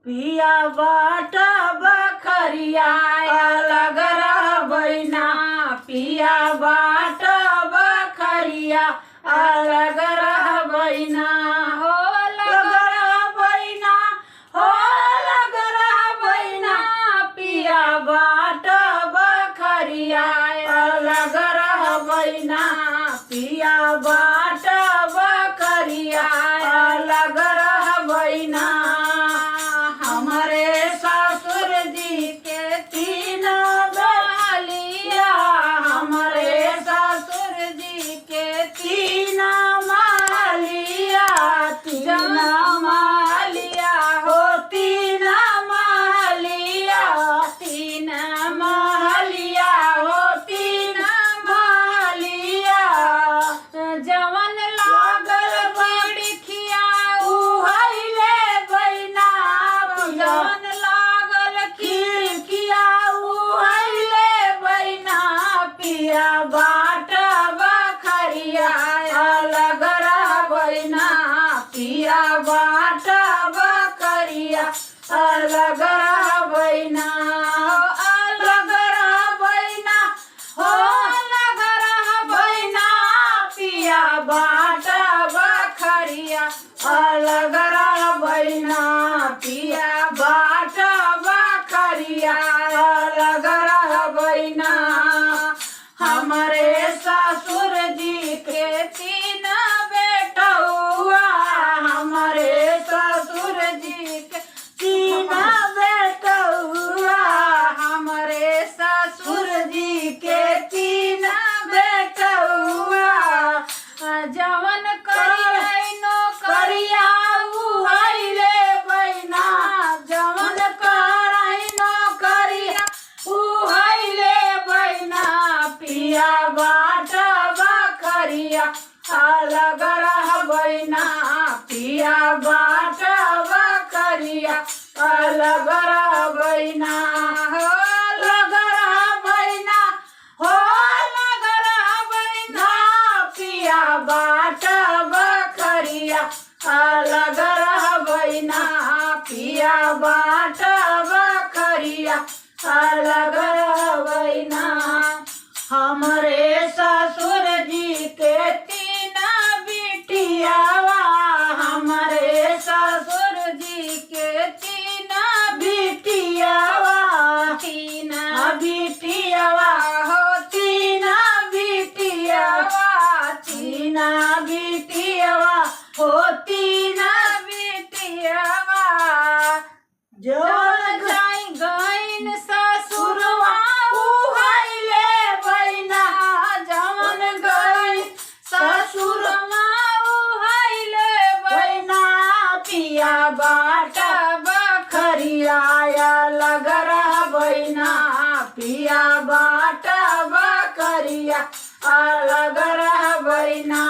पिया बाट बखरिया अलग रहबैना। पिया बाट बखरिया अलग रहबैना। हो अलग रहबैना, हो अलग रहबैना। पिया बाट बखरिया अलग रहबैना। पिया बाट बखरिया अलग रहबैना। हमारे ससुर जी के तीन बहलिया, हमारे ससुर जी के तीन महलिया। तीन महलिया हो तीन महलिया, तीन महलिया हो तीन महलिया। जवन लागल बड़ी खिया उहैले बैना। जवन लागल खिड़किया उहैले बैना। पिया बाट बखरिया अलग रहबैना। पिया बाट बखरिया अलग रहबैना। अलग रहबैना, हो अलग रहबैना। पिया बाट बखरिया अलग रहबैना। पिया बाट बखरिया अलग रहबैना। हमारे ससुर जी के तीन बेटौआ, हमारे ससुर जी के तीन बेटौआ। हमारे ससुर जी के तीन बेटौआ। जवन करी नौकरिया उहैले बैना। जवन करई नौकरिया उहैले बैना। पिया बाट बखरिया अलग रहबैना। पिया बाट बखरिया अलग रहबैना। हो अलग रहबैना, हो अलग रहबैना। पिया बाट बखरिया अलग रहबैना। पिया बाट बखरिया अलग रहबैना। हमरे ससुर जी के तीन बिटियावा, हमरे ससुर जी के तीन बिटियावा। तीन बिटियावा हो तीन बिटियावा। तीन बिटियावा हो तीन बिटियावा। जो जाई गईन ससुरवा उहैले बैना। जवन गईन ससुरवा उहैले बैना। पिया बाट बखरिया अलग रहबैना। पिया बाट बखरिया अलग रहबैना।